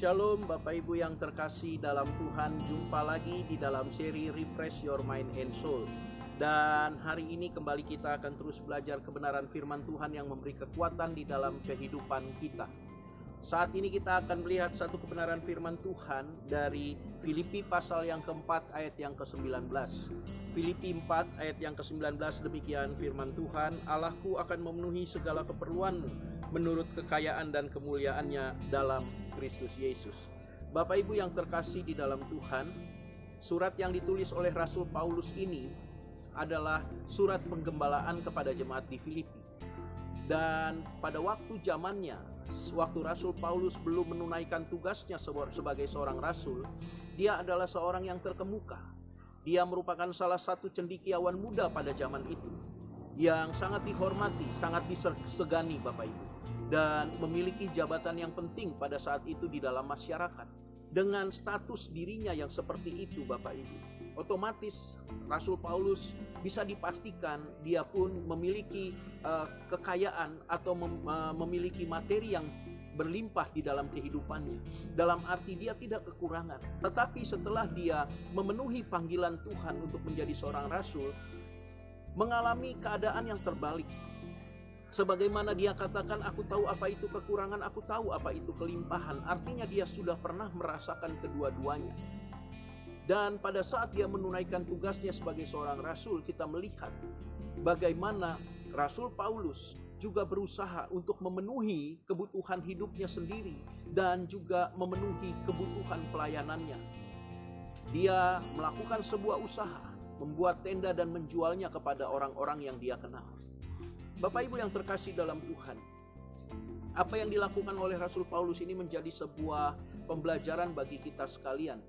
Shalom Bapak Ibu yang terkasih dalam Tuhan, jumpa lagi di dalam seri Refresh Your Mind and Soul. Dan hari ini kembali kita akan terus belajar kebenaran firman Tuhan yang memberi kekuatan di dalam kehidupan kita. Saat ini kita akan melihat satu kebenaran firman Tuhan dari Filipi pasal yang keempat ayat yang ke-19. Filipi 4 ayat yang ke-19, demikian firman Tuhan, Allahku akan memenuhi segala keperluanmu menurut kekayaan dan kemuliaannya dalam Kristus Yesus. Bapak Ibu yang terkasih di dalam Tuhan, surat yang ditulis oleh Rasul Paulus ini adalah surat penggembalaan kepada jemaat di Filipi. Dan pada waktu zamannya, waktu Rasul Paulus belum menunaikan tugasnya sebagai seorang rasul, dia adalah seorang yang terkemuka. Dia merupakan salah satu cendekiawan muda pada zaman itu, yang sangat dihormati, sangat disegani Bapak Ibu, dan memiliki jabatan yang penting pada saat itu di dalam masyarakat. Dengan status dirinya yang seperti itu Bapak Ibu, otomatis Rasul Paulus bisa dipastikan dia pun memiliki kekayaan atau memiliki materi yang berlimpah di dalam kehidupannya. Dalam arti dia tidak kekurangan. Tetapi setelah dia memenuhi panggilan Tuhan untuk menjadi seorang rasul, mengalami keadaan yang terbalik. Sebagaimana dia katakan, aku tahu apa itu kekurangan, aku tahu apa itu kelimpahan. Artinya dia sudah pernah merasakan kedua-duanya. Dan pada saat dia menunaikan tugasnya sebagai seorang rasul, kita melihat bagaimana Rasul Paulus juga berusaha untuk memenuhi kebutuhan hidupnya sendiri dan juga memenuhi kebutuhan pelayanannya. Dia melakukan sebuah usaha, membuat tenda dan menjualnya kepada orang-orang yang dia kenal. Bapak Ibu yang terkasih dalam Tuhan, apa yang dilakukan oleh Rasul Paulus ini menjadi sebuah pembelajaran bagi kita sekalian,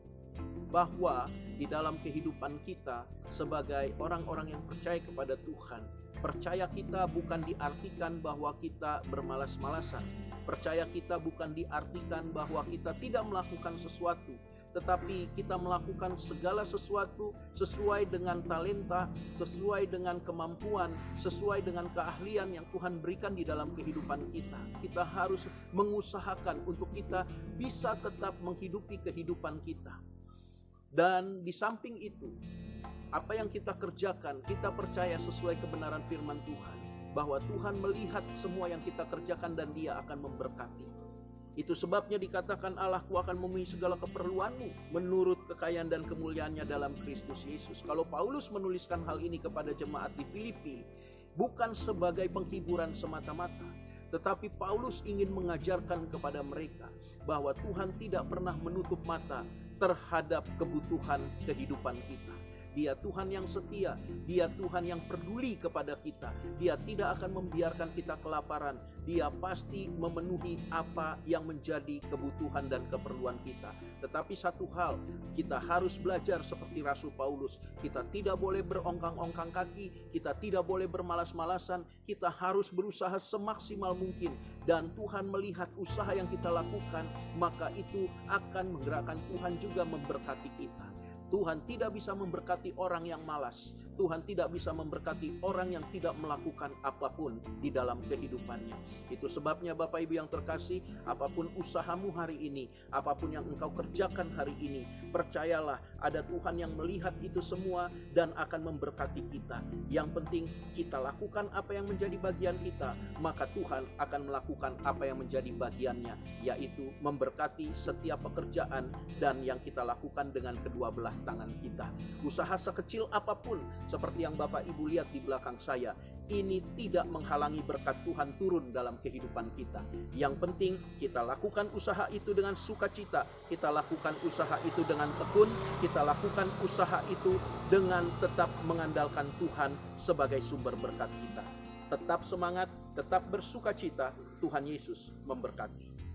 bahwa di dalam kehidupan kita sebagai orang-orang yang percaya kepada Tuhan, percaya kita bukan diartikan bahwa kita bermalas-malasan. Percaya kita bukan diartikan bahwa kita tidak melakukan sesuatu, tetapi kita melakukan segala sesuatu sesuai dengan talenta, sesuai dengan kemampuan, sesuai dengan keahlian yang Tuhan berikan di dalam kehidupan kita. Kita harus mengusahakan untuk kita bisa tetap menghidupi kehidupan kita. Dan di samping itu, apa yang kita kerjakan, kita percaya sesuai kebenaran firman Tuhan, bahwa Tuhan melihat semua yang kita kerjakan dan Dia akan memberkati. Itu sebabnya dikatakan Allahku akan memenuhi segala keperluanmu menurut kekayaan dan kemuliaannya dalam Kristus Yesus. Kalau Paulus menuliskan hal ini kepada jemaat di Filipi, bukan sebagai penghiburan semata-mata, tetapi Paulus ingin mengajarkan kepada mereka bahwa Tuhan tidak pernah menutup mata terhadap kebutuhan kehidupan kita. Dia Tuhan yang setia, Dia Tuhan yang peduli kepada kita. Dia tidak akan membiarkan kita kelaparan. Dia pasti memenuhi apa yang menjadi kebutuhan dan keperluan kita. Tetapi satu hal, kita harus belajar seperti Rasul Paulus. Kita tidak boleh berongkang-ongkang kaki, kita tidak boleh bermalas-malasan, kita harus berusaha semaksimal mungkin. Dan Tuhan melihat usaha yang kita lakukan, maka itu akan menggerakkan Tuhan juga memberkati kita. Tuhan tidak bisa memberkati orang yang malas. Tuhan tidak bisa memberkati orang yang tidak melakukan apapun di dalam kehidupannya. Itu sebabnya Bapak Ibu yang terkasih, apapun usahamu hari ini, apapun yang engkau kerjakan hari ini, percayalah ada Tuhan yang melihat itu semua dan akan memberkati kita. Yang penting kita lakukan apa yang menjadi bagian kita, maka Tuhan akan melakukan apa yang menjadi bagiannya, yaitu memberkati setiap pekerjaan dan yang kita lakukan dengan kedua belah tangan kita. Usaha sekecil apapun, seperti yang Bapak Ibu lihat di belakang saya, ini tidak menghalangi berkat Tuhan turun dalam kehidupan kita. Yang penting kita lakukan usaha itu dengan sukacita, kita lakukan usaha itu dengan tekun, kita lakukan usaha itu dengan tetap mengandalkan Tuhan sebagai sumber berkat kita. Tetap semangat, tetap bersukacita, Tuhan Yesus memberkati.